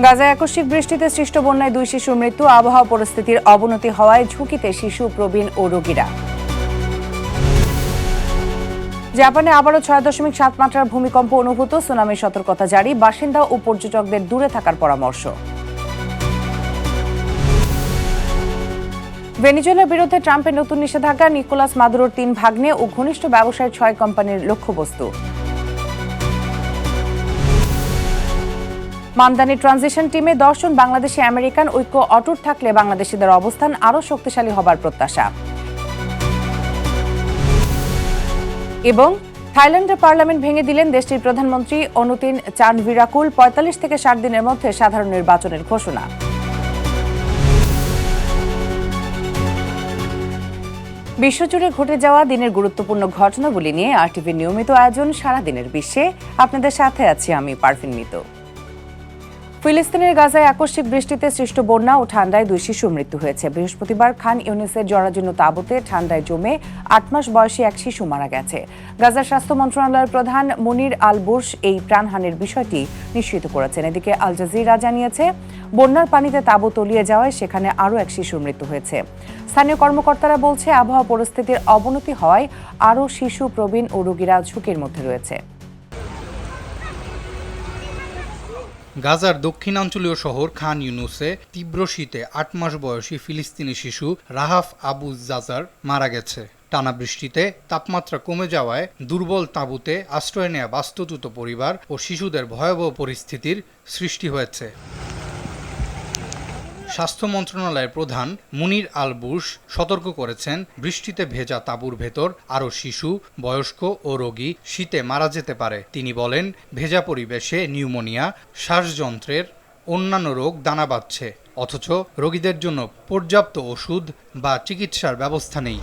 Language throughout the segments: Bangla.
গাজায় আকস্মিক বৃষ্টিতে সৃষ্ট বন্যায় 2 শিশুর মৃত্যু। আবহাওয়া পরিস্থিতির অবনতি হওয়ায় ঝুঁকিতে শিশু, প্রবীণ ও রোগীরা। জাপানে আবারও 6.7 মাত্রার ভূমিকম্প অনুভূত। সুনামির সতর্কতা জারি। বাসিন্দা ও পর্যটকদের দূরে থাকার পরামর্শ। ভেনেজুয়েলার বিরুদ্ধে ট্রাম্পের নতুন নিষেধাজ্ঞা। নিকোলাস মাদুরোর 3 ভাগ্নে ও ঘনিষ্ঠ ব্যবসায়ী 6 কোম্পানির লক্ষ্যবস্তু। মামদানি ট্রানজিশন টিমে 10 জন বাংলাদেশি আমেরিকান। ঐক্য অটুট থাকলে বাংলাদেশিদের অবস্থান আরও শক্তিশালী হবার প্রত্যাশা। এবং থাইল্যান্ডের পার্লামেন্ট ভেঙে দিলেন দেশটির প্রধানমন্ত্রী অনুতিন চানভিরাকুল। 45 থেকে 60 দিনের মধ্যে সাধারণ নির্বাচনের ঘোষণা। বিশ্বজুড়ে ঘটে যাওয়া দিনের গুরুত্বপূর্ণ ঘটনাগুলি নিয়ে আরটিভির নিয়মিত আয়োজন সারাদিনের বিশ্বে। আপনাদের সাথে আছি আমি পারভিন মিতু। ফিলিস্তিনের গাজায় আকস্মিক বৃষ্টিতে সৃষ্ট বন্যা ও ঠান্ডায় 2 শিশুর মৃত্যু হয়েছে। বৃহস্পতিবার খান ইউনিসের জরাজীর্ণ তাঁবুতে ঠান্ডায় জমে 8 মাস বয়সী এক শিশু মারা গেছে। গাজার স্বাস্থ্য মন্ত্রণালয়ের প্রধান মুনির আল বুরশ এই প্রাণহানির বিষয়টি নিশ্চিত করেছেন। এদিকে আল জাজিরা জানিয়েছে, বন্যার পানিতে তাঁবু তলিয়ে যাওয়ায় সেখানে আরও এক শিশুর মৃত্যু হয়েছে। স্থানীয় কর্মকর্তারা বলছে, আবহাওয়া পরিস্থিতির অবনতি হওয়ায় আরও শিশু, প্রবীণ ও রোগীরা ঝুঁকির মধ্যে রয়েছে। গাজার দক্ষিণাঞ্চলীয় শহর খান ইউনুসে তীব্র শীতে 8 মাস বয়সী ফিলিস্তিনি শিশু রাহাফ আবু জাজার মারা গেছে। টানা বৃষ্টিতে তাপমাত্রা কমে যাওয়ায় দুর্বল তাঁবুতে আশ্রয় নেয়া বাস্তুচ্যুত পরিবার ও শিশুদের ভয়াবহ পরিস্থিতির সৃষ্টি হয়েছে। স্বাস্থ্য মন্ত্রণালয়ের প্রধান মুনির আল বুরশ সতর্ক করেছেন, বৃষ্টিতে ভেজা তাঁবুর ভেতর আরও শিশু, বয়স্ক ও রোগী শীতে মারা যেতে পারে। তিনি বলেন, ভেজা পরিবেশে নিউমোনিয়া, শ্বাসযন্ত্রের অন্যান্য রোগ দানা বাঁধছে, অথচ রোগীদের জন্য পর্যাপ্ত ওষুধ বা চিকিৎসার ব্যবস্থা নেই।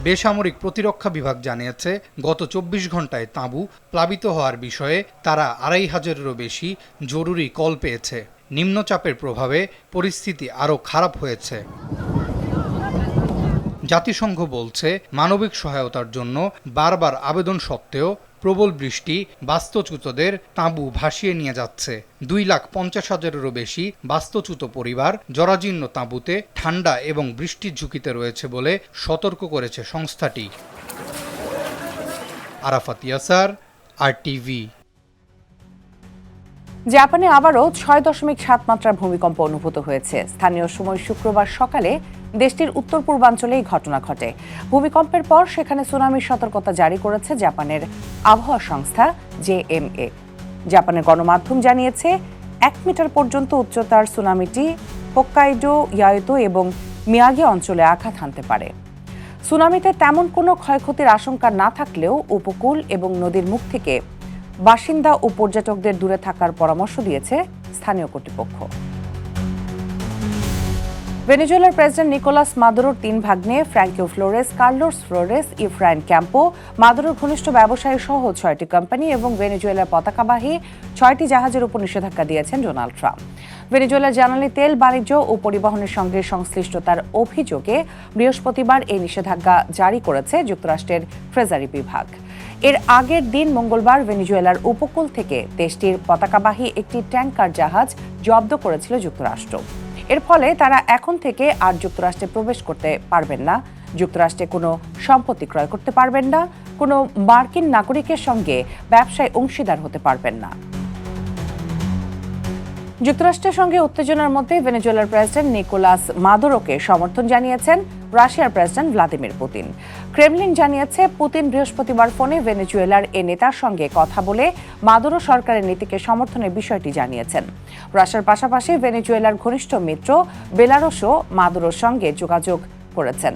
বেসামরিক প্রতিরক্ষা বিভাগ জানিয়েছে, গত 24 ঘন্টায় তাঁবু প্লাবিত হওয়ার বিষয়ে তারা 2500-এরও বেশি জরুরি কল পেয়েছে। নিম্নচাপের প্রভাবে পরিস্থিতি আরও খারাপ হয়েছে। জাতিসংঘ বলছে, মানবিক সহায়তার জন্য বারবার আবেদন সত্ত্বেও প্রবল বৃষ্টি বাস্তুচ্যুতদের তাঁবু ভাসিয়ে নিয়ে যাচ্ছে। 2,50,000-এরও বেশি বাস্তুচ্যুত পরিবার জরাজীর্ণ তাঁবুতে ঠান্ডা এবং বৃষ্টির ঝুঁকিতে রয়েছে বলে সতর্ক করেছে সংস্থাটি। আরাফাত ইয়াসার, আরটিভি। জাপানে আবারও 6.7 মাত্রার ভূমিকম্প অনুভূত হয়েছে। স্থানীয় সময় শুক্রবার সকালে দেশটির উত্তর পূর্বাঞ্চলে এই ঘটনা ঘটে। ভূমিকম্পের পর সেখানে সুনামির সতর্কতা জারি করেছে জাপানের আবহাওয়া সংস্থা জেএমএ। জাপানের গণমাধ্যম জানিয়েছে, 1 মিটার পর্যন্ত উচ্চতার সুনামিটি হোক্কাইডো, ইয়াইতো এবং মিয়াগি অঞ্চলে আঘাত হানতে পারে। সুনামিতে তেমন কোনো ক্ষয়ক্ষতির আশঙ্কা না থাকলেও উপকূল এবং নদীর মুখ থেকে বাসিন্দা ও পর্যটকদের দূরে থাকার পরামর্শ দিয়েছে স্থানীয় কর্তৃপক্ষ। ভেনেজুয়েলার প্রেসিডেন্ট নিকোলাস মাদুরোর 3 ভাগ্নে Franco Flores, Carlos Flores, Efrain Campo, মাদুরোর ঘনিষ্ঠ ব্যবসায়ী সহ 6টি কোম্পানি এবং ভেনেজুয়েলার পতাকাবাহী 6টি জাহাজের উপর নিষেধাজ্ঞা দিয়েছেন ডোনাল্ড ট্রাম্প। ভেনেজুয়েলার জ্বালানি তেল, বাণিজ্য ও পরিবহনের সঙ্গে সংশ্লিষ্টতার অভিযোগে বৃহস্পতিবার এই নিষেধাজ্ঞা জারি করেছে যুক্তরাষ্ট্রের ট্রেজারি বিভাগ। এর আগের দিন মঙ্গলবার ভেনেজুয়েলার উপকূল থেকে দেশটির পতাকাবাহী একটি ট্যাঙ্কার জাহাজ জব্দ করেছিল যুক্তরাষ্ট্র। এর ফলে তারা এখন থেকে আর যুক্তরাষ্ট্রে প্রবেশ করতে পারবেন না, যুক্তরাষ্ট্রে কোনো সম্পত্তি ক্রয় করতে পারবেন না, কোনো মার্কিন নাগরিকের সঙ্গে ব্যবসায় অংশীদার হতে পারবেন না। যুক্তরাষ্ট্রের সঙ্গে উত্তেজনার মধ্যে ভেনেজুয়েলার প্রেসিডেন্ট নিকোলাস মাদুরোকে সমর্থন জানিয়েছেন রাশিয়ার প্রেসিডেন্ট ভ্লাদিমির পুতিন। ক্রেমলিন জানিয়েছে, পুতিন বৃহস্পতিবার ফোনে ভেনেজুয়েলার এ নেতার সঙ্গে কথা বলে মাদুরো সরকারের নীতিকে সমর্থনের বিষয়টি জানিয়েছেন। রাশিয়ার পাশাপাশি ভেনেজুয়েলার ঘনিষ্ঠ মিত্র বেলারুশও মাদুরোর সঙ্গে যোগাযোগ করেছেন।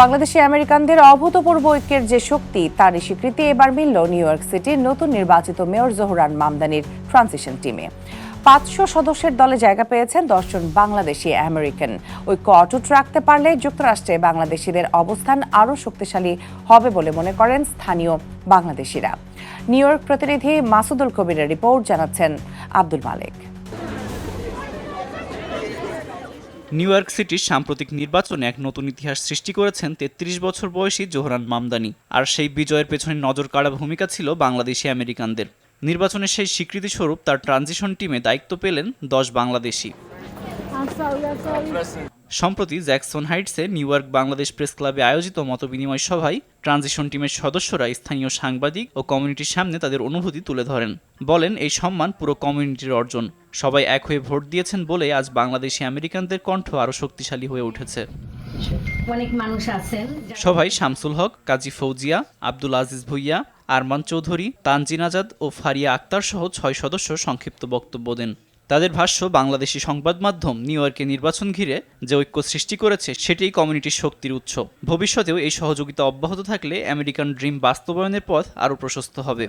বাংলাদেশি আমেরিকানদের অভূতপূর্ব ঐক্যের যে শক্তি, তারই স্বীকৃতি এবার মিলল নিউ ইয়র্ক সিটির নতুন নির্বাচিত মেয়র জোহরান মামদানির ট্রানজিশন টিমে। 500 সদস্যের দলে জায়গা পেয়েছেন 10 জন বাংলাদেশি আমেরিকান। ঐক্য অটুট রাখতে পারলে যুক্তরাষ্ট্রে বাংলাদেশিদের অবস্থান আরও শক্তিশালী হবে বলে মনে করেন স্থানীয় বাংলাদেশিরা। নিউ ইয়র্ক প্রতিনিধি মাসুদুল কবিরের রিপোর্ট, জানাচ্ছেন আব্দুল মালেক। নিউ ইয়র্ক সিটির সাম্প্রতিক নির্বাচনে এক নতুন ইতিহাস সৃষ্টি করেছেন 33 বছর বয়সী জোহরান মামদানি। আর সেই বিজয়ের পেছনে নজর কাড়া ভূমিকা ছিল বাংলাদেশি আমেরিকানদের। নির্বাচনের সেই স্বীকৃতিস্বরূপ তার ট্রানজিশন টিমে দায়িত্ব পেলেন 10 বাংলাদেশি। সম্প্রতি জ্যাকসন হাইটসে নিউ ইয়র্ক বাংলাদেশ প্রেস ক্লাবে আয়োজিত মতবিনিময় সভায় ট্রানজিশন টিমের সদস্যরা স্থানীয় সাংবাদিক ও কমিউনিটির সামনে তাদের অনুভূতি তুলে ধরেন। বলেন, এই সম্মান পুরো কমিউনিটির অর্জন। সবাই এক হয়ে ভোট দিয়েছেন বলে আজ বাংলাদেশি আমেরিকানদের কণ্ঠ আরও শক্তিশালী হয়ে উঠেছে। অনেক মানুষ আছেন সভায় শামসুল হক, কাজী ফৌজিয়া, আব্দুল আজিজ ভুইয়া, আরমান চৌধুরী, তানজিন আজাদ ও ফারিয়া আক্তার সহ 6 সদস্য সংক্ষিপ্ত বক্তব্য দেন। তাদের ভাষ্য, বাংলাদেশি সংবাদ মাধ্যম নিউ ইয়র্কে নির্বাচন ঘিরে যে ঐক্য সৃষ্টি করেছে সেটাই কমিউনিটির শক্তির উৎস। ভবিষ্যতেও এই সহযোগিতা অব্যাহত থাকলে আমেরিকান ড্রিম বাস্তবায়নের পথ আরও প্রশস্ত হবে।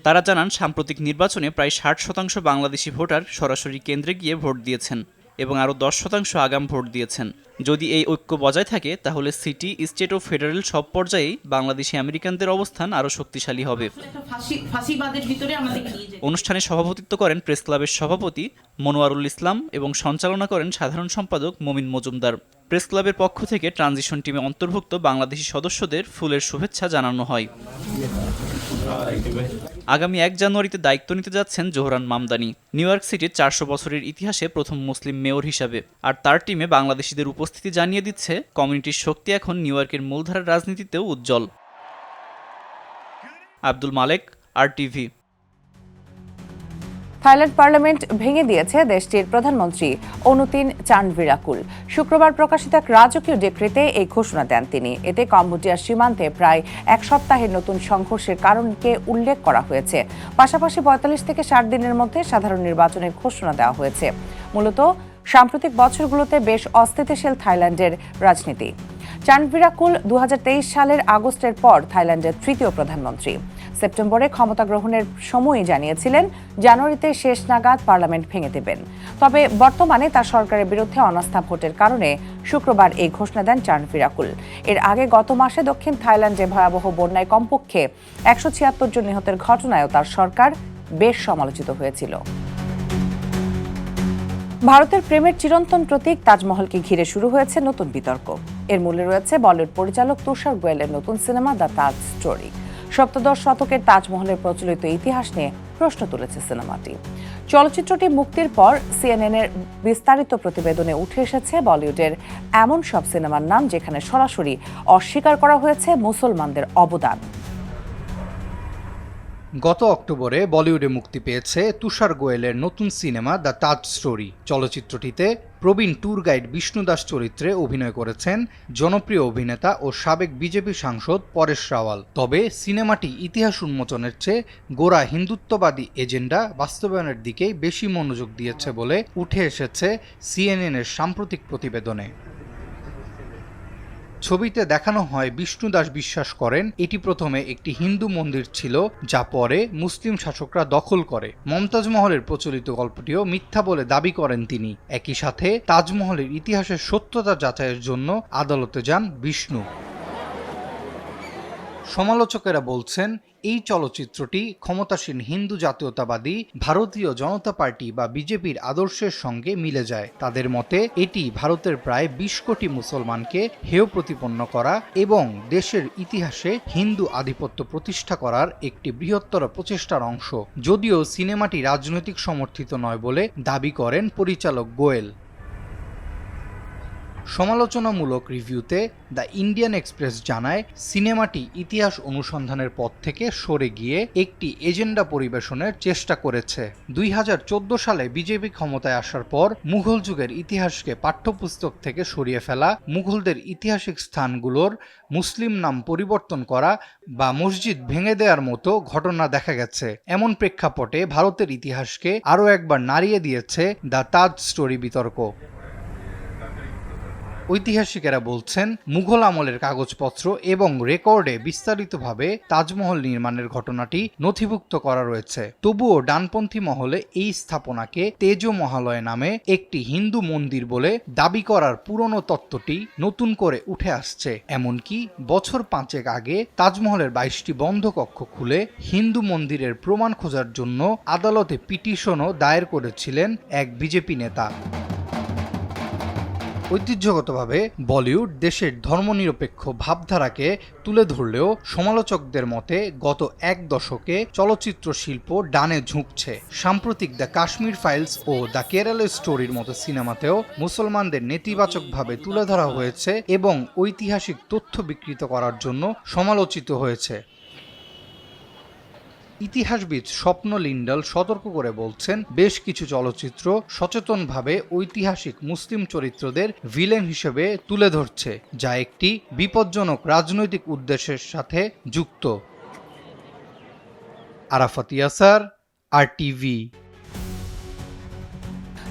তারা জানান, সাম্প্রতিক নির্বাচনে প্রায় 60% বাংলাদেশি ভোটার সরাসরি কেন্দ্রে গিয়ে ভোট দিয়েছেন এবং আরও 10% আগাম ভোট দিয়েছেন। যদি এই ঐক্য বজায় থাকে তাহলে সিটি, স্টেট ও ফেডারেল সব পর্যায়েই বাংলাদেশি আমেরিকানদের অবস্থান আরও শক্তিশালী হবে। অনুষ্ঠানে সভাপতিত্ব করেন প্রেস ক্লাবের সভাপতি মনোয়ারুল ইসলাম এবং সঞ্চালনা করেন সাধারণ সম্পাদক মমিন মজুমদার। প্রেস ক্লাবের পক্ষ থেকে ট্রানজিশন টিমে অন্তর্ভুক্ত বাংলাদেশি সদস্যদের ফুলের শুভেচ্ছা জানানো হয়। আগামী 1 জানুয়ারিতে দায়িত্ব নিতে যাচ্ছেন জোহরান মামদানি, নিউ ইয়র্ক সিটির 400 বছরের ইতিহাসে প্রথম মুসলিম মেয়র হিসাবে। আর তার টিমে বাংলাদেশিদের উপস্থিতি জানিয়ে দিচ্ছে কমিউনিটির শক্তি এখন নিউ ইয়র্কের মূলধারার রাজনীতিতেও উজ্জ্বল। আব্দুল মালেক, RTV। থাইল্যান্ড পার্লামেন্ট ভেঙে দিয়েছে দেশটির প্রধানমন্ত্রী অনুতিন চানভিরাকুল। শুক্রবার প্রকাশিত এক রাজকীয় ডিক্রিতে এই ঘোষণা দেন তিনি। এতে কম্বোডিয়ার সীমান্তে প্রায় 1 সপ্তাহের নতুন সংঘর্ষের কারণকে উল্লেখ করা হয়েছে। পাশাপাশি 45 থেকে 60 দিনের মধ্যে সাধারণ নির্বাচনের ঘোষণা দেওয়া হয়েছে। মূলত সাম্প্রতিক বছরগুলোতে বেশ অস্থিতিশীল থাইল্যান্ডের রাজনীতি। চানভিরাকুল 2023 সালের আগস্টের পর থাইল্যান্ডের 3য় প্রধানমন্ত্রী। সেপ্টেম্বরে ক্ষমতা গ্রহণের সময়ই জানিয়েছিলেন জানুয়ারিতে শেষ নাগাদ পার্লামেন্ট ভেঙে দেবেন। তবে বর্তমানে তার সরকারের বিরুদ্ধে অনাস্থা ভোটের কারণে শুক্রবার এই ঘোষণা দেন চানভিরাকুল। এর আগে গত মাসে দক্ষিণ থাইল্যান্ডে ভয়াবহ বন্যায় কমপক্ষে 176 জন নিহতের ঘটনায়ও তার সরকার বেশ সমালোচিত হয়েছিল। ভারতের প্রেমের চিরন্তন প্রতীক তাজমহলকে ঘিরে শুরু হয়েছে নতুন বিতর্ক। এর মূলে রয়েছে বলিউড পরিচালক তুষার গোয়েলের নতুন সিনেমা দ্য তাজ স্টোরি। সপ্তদশ শতকের তাজমহলের প্রচলিত ইতিহাস নিয়ে প্রশ্ন তুলেছে সিনেমাটি। চলচ্চিত্রটি মুক্তির পর CNN-এর বিস্তারিত প্রতিবেদনে উঠে এসেছে বলিউডের এমন সব সিনেমার নাম যেখানে সরাসরি অস্বীকার করা হয়েছে মুসলমানদের অবদান। গত অক্টোবরে বলিউডে মুক্তি পেয়েছে তুষার গোয়েলের নতুন সিনেমা দ্য তাজ স্টোরি। চলচ্চিত্রটিতে প্রবীণ ট্যুর গাইড বিষ্ণু দাস চরিত্রে অভিনয় করেছেন জনপ্রিয় অভিনেতা ও সাবেক বিজেপি সাংসদ পরেশ রাওয়াল। তবে সিনেমাটি ইতিহাস উন্মোচনের চেয়ে গোড়া হিন্দুত্ববাদী এজেন্ডা বাস্তবায়নের দিকেই বেশি মনোযোগ দিয়েছে বলে উঠে এসেছে CNN-এর সাম্প্রতিক প্রতিবেদনে। ছবিতে দেখানো হয় বিষ্ণু দাস বিশ্বাস করেন এটি প্রথমে একটি হিন্দু মন্দির ছিল, যা পরে মুসলিম শাসকরা দখল করে। মমতাজ মহলের প্রচলিত গল্পটিও মিথ্যা বলে দাবি করেন তিনি। একই সাথে তাজমহলের ইতিহাসের সত্যতা যাচাইয়ের জন্য আদালতে যান বিষ্ণু। সমালোচকেরা বলছেন এই চলচ্চিত্রটি ক্ষমতাসীন হিন্দু জাতীয়তাবাদী ভারতীয় জনতা পার্টি বা বিজেপির আদর্শের সঙ্গে মিলে যায়। তাদের মতে এটি ভারতের প্রায় 20 কোটি মুসলমানকে হেয় প্রতিপন্ন করা এবং দেশের ইতিহাসে হিন্দু আধিপত্য প্রতিষ্ঠা করার একটি বৃহত্তর প্রচেষ্টার অংশ। যদিও সিনেমাটি রাজনৈতিক সমর্থিত নয় বলে দাবি করেন পরিচালক গোয়েল। সমালোচনামূলক রিভিউতে দ্য ইন্ডিয়ান এক্সপ্রেস জানায় সিনেমাটি ইতিহাস অনুসন্ধানের পথ থেকে সরে গিয়ে একটি এজেন্ডা পরিবেশনের চেষ্টা করেছে। 2014 সালে বিজেপি ক্ষমতায় আসার পর মুঘল যুগের ইতিহাসকে পাঠ্যপুস্তক থেকে সরিয়ে ফেলা, মুঘলদের ঐতিহাসিক স্থানগুলোর মুসলিম নাম পরিবর্তন করা বা মসজিদ ভেঙে দেওয়ার মতো ঘটনা দেখা গেছে। এমন প্রেক্ষাপটে ভারতের ইতিহাসকে আরও একবার নাড়িয়ে দিয়েছে দ্য তাজ স্টোরি বিতর্ক। ঐতিহাসিকেরা বলছেন মুঘল আমলের কাগজপত্র এবং রেকর্ডে বিস্তারিতভাবে তাজমহল নির্মাণের ঘটনাটি নথিভুক্ত করা রয়েছে। তবুও ডানপন্থী মহলে এই স্থাপনাকে তেজ মহালয় নামে একটি হিন্দু মন্দির বলে দাবি করার পুরনো তত্ত্বটি নতুন করে উঠে আসছে। এমনকি বছর 5 আগে তাজমহলের 22টি বন্ধ কক্ষ খুলে হিন্দু মন্দিরের প্রমাণ খোঁজার জন্য আদালতে পিটিশনও দায়ের করেছিলেন এক বিজেপি নেতা। ঐতিহ্যগতভাবে বলিউড দেশের ধর্মনিরপেক্ষ ভাবধারাকে তুলে ধরলেও সমালোচকদের মতে গত এক দশকে চলচ্চিত্র শিল্প ডানে ঝুঁকছে। সাম্প্রতিক দ্য কাশ্মীর ফাইলস ও দ্য কেরালা স্টোরির মতো সিনেমাতেও মুসলমানদের নেতিবাচকভাবে তুলে ধরা হয়েছে এবং ঐতিহাসিক তথ্য বিকৃত করার জন্য সমালোচিত হয়েছে। ইতিহাসবিদ স্বপ্ন লিন্ডাল সতর্ক করে বলছেন, বেশ কিছু চলচ্চিত্র সচেতনভাবে ঐতিহাসিক মুসলিম চরিত্রদের ভিলেন হিসেবে তুলে ধরছে, যা একটি বিপজ্জনক রাজনৈতিক উদ্দেশ্যের সাথে যুক্ত। আরাফাত ইয়াসার, RTV।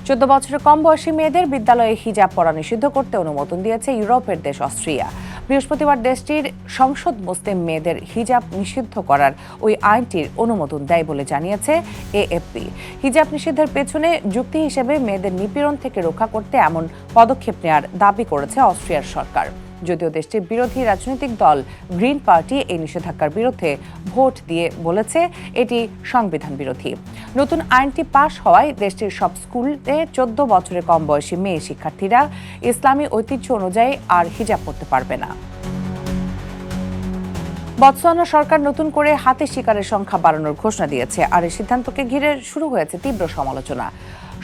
14 বছরের কম বয়সী মেয়েদের বিদ্যালয়ে হিজাব পরা নিষিদ্ধ করতে অনুমোদন দিয়েছে ইউরোপের দেশ অস্ট্রিয়া। বৃহস্পতিবার দেশটির সংসদ মুসলিম মেয়েদের হিজাব নিষিদ্ধ করার ওই আইনটির অনুমোদন দেয় বলে জানিয়েছে AFP। হিজাব নিষিদ্ধের পেছনে যুক্তি হিসেবে মেয়েদের নিপীড়ন থেকে রক্ষা করতে এমন পদক্ষেপ নেওয়ার দাবি করেছে অস্ট্রিয়ার সরকার। যদিও দেশটির বিরোধী রাজনৈতিক দল গ্রিন পার্টি এই নিষেধাজ্ঞার বিরুদ্ধে ভোট দিয়ে বলেছে এটি সংবিধান বিরোধী। নতুন আইনটি পাশ হওয়ায় দেশটির সব স্কুলে 14 বছরের কম বয়সী মেয়ে শিক্ষার্থীরা ইসলামী ঐতিহ্য অনুযায়ী আর হিজাব পরতে পারবে না। বতসোয়ানা সরকার নতুন করে হাতি শিকারের সংখ্যা বাড়ানোর ঘোষণা দিয়েছে, আর এই সিদ্ধান্তকে ঘিরে শুরু হয়েছে তীব্র সমালোচনা।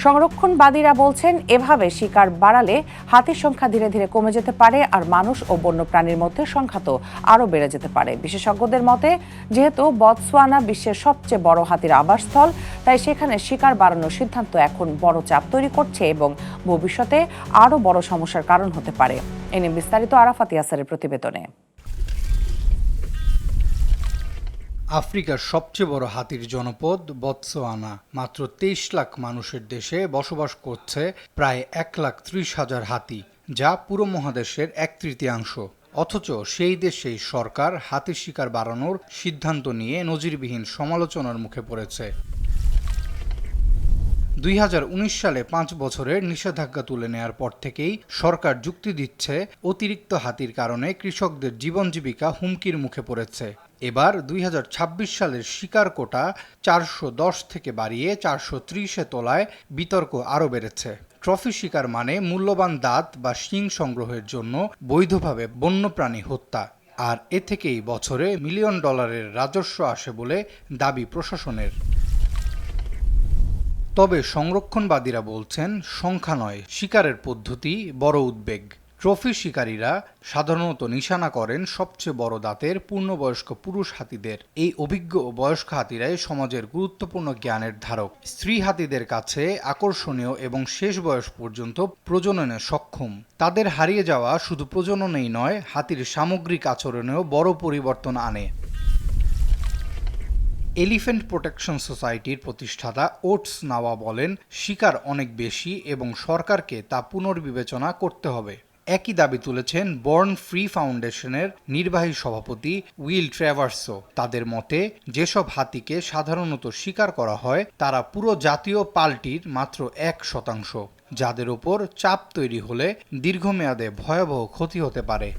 সংরক্ষণবাদীরা বলছেন, এভাবে শিকার বাড়ালে হাতির সংখ্যা ধীরে ধীরে কমে যেতে পারে, আর মানুষ ও বন্যপ্রাণীর মধ্যে সংখ্যা তো আরও বেড়ে যেতে পারে। বিশেষজ্ঞদের মতে, যেহেতু বতসোয়ানা বিশ্বের সবচেয়ে বড় হাতির আবাসস্থল, তাই সেখানে শিকার বাড়ানোর সিদ্ধান্ত এখন বড় চাপ তৈরি করছে এবং ভবিষ্যতে আরও বড় সমস্যার কারণ হতে পারে। এ নিয়ে বিস্তারিত আরাফাত ইয়াসারের প্রতিবেদনে। আফ্রিকার সবচেয়ে বড় হাতির জনপদ বতসোয়ানা। মাত্র 23 লাখ মানুষের দেশে বসবাস করছে প্রায় 1,30,000 হাতি, যা পুরো মহাদেশের 1/3। অথচ সেই দেশেই সরকার হাতির শিকার বাড়ানোর সিদ্ধান্ত নিয়ে নজিরবিহীন সমালোচনার মুখে পড়েছে। 2019 সালে 5 বছরের নিষেধাজ্ঞা তুলে নেয়ার পর থেকেই সরকার যুক্তি দিচ্ছে, অতিরিক্ত হাতির কারণে কৃষকদের জীবন জীবিকা হুমকির মুখে পড়েছে। এবার 2026 সালের শিকার কোটা 410 থেকে বাড়িয়ে 430-এ তোলায় বিতর্ক আরও বেড়েছে। ট্রফি শিকার মানে মূল্যবান দাঁত বা শিং সংগ্রহের জন্য বৈধভাবে বন্যপ্রাণী হত্যা, আর এ থেকেই বছরে $1 মিলিয়ন রাজস্ব আসে বলে দাবি প্রশাসনের। তবে সংরক্ষণবাদীরা বলছেন, সংখ্যা নয়, শিকারের পদ্ধতি বড় উদ্বেগ। ট্রফি শিকারীরা সাধারণত নিশানা করেন সবচেয়ে বড় দাঁতের পূর্ণবয়স্ক পুরুষ হাতিদের। এই অভিজ্ঞ ও বয়স্ক হাতিরাই সমাজের গুরুত্বপূর্ণ জ্ঞানের ধারক। স্ত্রী হাতিদের কাছে আকর্ষণীয় এবং শেষ বয়স পর্যন্ত প্রজননে সক্ষম। তাদের হারিয়ে যাওয়া শুধু প্রজননেই নয়, হাতির সামগ্রিক আচরণেও বড় পরিবর্তন আনে। এলিফ্যান্ট প্রোটেকশন সোসাইটির প্রতিষ্ঠাতা ওটস নাওয়া বলেন, শিকার অনেক বেশি এবং সরকারকে তা পুনর্বিবেচনা করতে হবে। একই দাবি তুলেছেন বর্ন ফ্রি ফাউন্ডেশনের নির্বাহী সভাপতি উইল ট্রেভার্সও। তাদের মতে, যেসব হাতিকে সাধারণত শিকার করা হয় তারা পুরো জাতীয় পালটির মাত্র 1%, যাদের উপর চাপ তৈরি হলে দীর্ঘমেয়াদে ভয়াবহ ক্ষতি হতে পারে।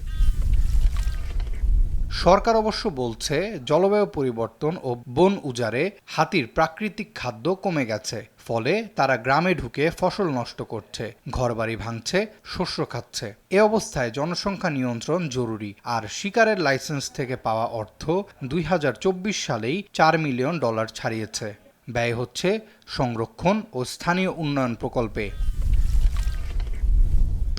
সরকার অবশ্য বলছে, জলবায়ু পরিবর্তন ও বন উজাড়ে হাতির প্রাকৃতিক খাদ্য কমে গেছে, ফলে তারা গ্রামে ঢুকে ফসল নষ্ট করছে, ঘরবাড়ি ভাঙছে, শস্য খাচ্ছে। এ অবস্থায় জনসংখ্যা নিয়ন্ত্রণ জরুরি, আর শিকারের লাইসেন্স থেকে পাওয়া অর্থ 2024 সালেই $4 মিলিয়ন ছাড়িয়েছে। ব্যয় হচ্ছে সংরক্ষণ ও স্থানীয় উন্নয়ন প্রকল্পে।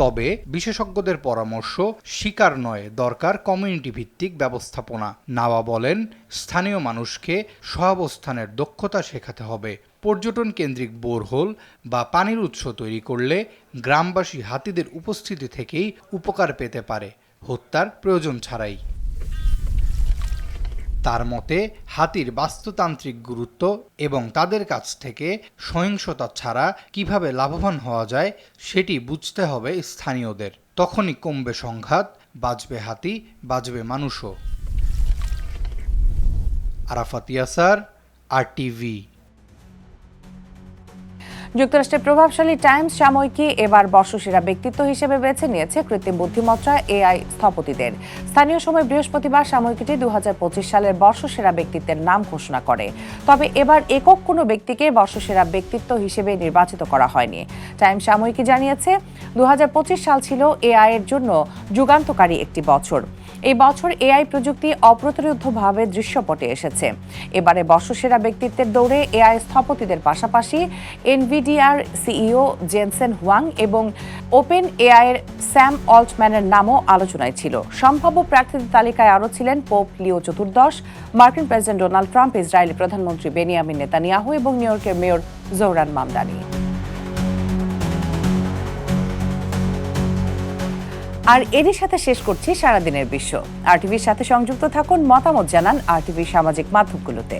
তবে বিশেষজ্ঞদের পরামর্শ, শিকার নয়, দরকার কমিউনিটি ভিত্তিক ব্যবস্থাপনা। নাওয়া বলেন, স্থানীয় মানুষকে সহাবস্থানের দক্ষতা শেখাতে হবে। পর্যটন কেন্দ্রিক বোরহোল বা পানির উৎস তৈরি করলে গ্রামবাসী হাতিদের উপস্থিতি থেকেই উপকার পেতে পারে, হত্যার প্রয়োজন ছাড়াই। তার মতে, হাতির বাস্তুতান্ত্রিক গুরুত্ব এবং তাদের কাছ থেকে সহিংসতা ছাড়া কিভাবে লাভবান হওয়া যায় সেটি বুঝতে হবে স্থানীয়দের। তখনই কমবে সংঘাত, বাঁচবে হাতি, বাঁচবে মানুষও। আরাফাত ইয়াসার, RTV। যুক্তরাষ্ট্রের প্রভাবশালী টাইমস সাময়িকী এবার বর্ষসেরা ব্যক্তিত্ব হিসেবে বেছে নিয়েছে কৃত্রিম বুদ্ধিমত্তা এআই স্থপতিদের। স্থানীয় সময় বৃহস্পতিবার সাময়িকীটি 2025 সালের বর্ষসেরা ব্যক্তিত্বের নাম ঘোষণা করে। তবে এবার একক কোনো ব্যক্তিকে বর্ষসেরা ব্যক্তিত্ব হিসেবে নির্বাচিত করা হয়নি। টাইমস সাময়িকী জানিয়েছে 2025 সাল ছিল এআই এর জন্য যুগান্তকারী একটি বছর। এই বছর এআই প্রযুক্তি অপ্রতিরোধ্যভাবে দৃশ্যপটে এসেছে। এবারে বর্ষসেরা ব্যক্তিত্বের দৌড়ে এআই স্থপতিদের পাশাপাশি এনভিডিআর সিইও জেনসেন হুয়াং এবং ওপেন এআই এর স্যাম অল্টম্যানের নামও আলোচনায় ছিল। সম্ভাব্য প্রার্থীদের তালিকায় আরও ছিলেন পোপ লিও চতুর্দশ, মার্কিন প্রেসিডেন্ট ডোনাল্ড ট্রাম্প, ইসরায়েলি প্রধানমন্ত্রী বেনিয়ামিন নেতানিয়াহু এবং নিউ ইয়র্কের মেয়র জোহরান মামদানি। আর এরই সাথে শেষ করছি সারাদিনের বিশ্ব। আরটিভির সাথে সংযুক্ত থাকুন, মতামত জানান আরটিভির সামাজিক মাধ্যমগুলোতে।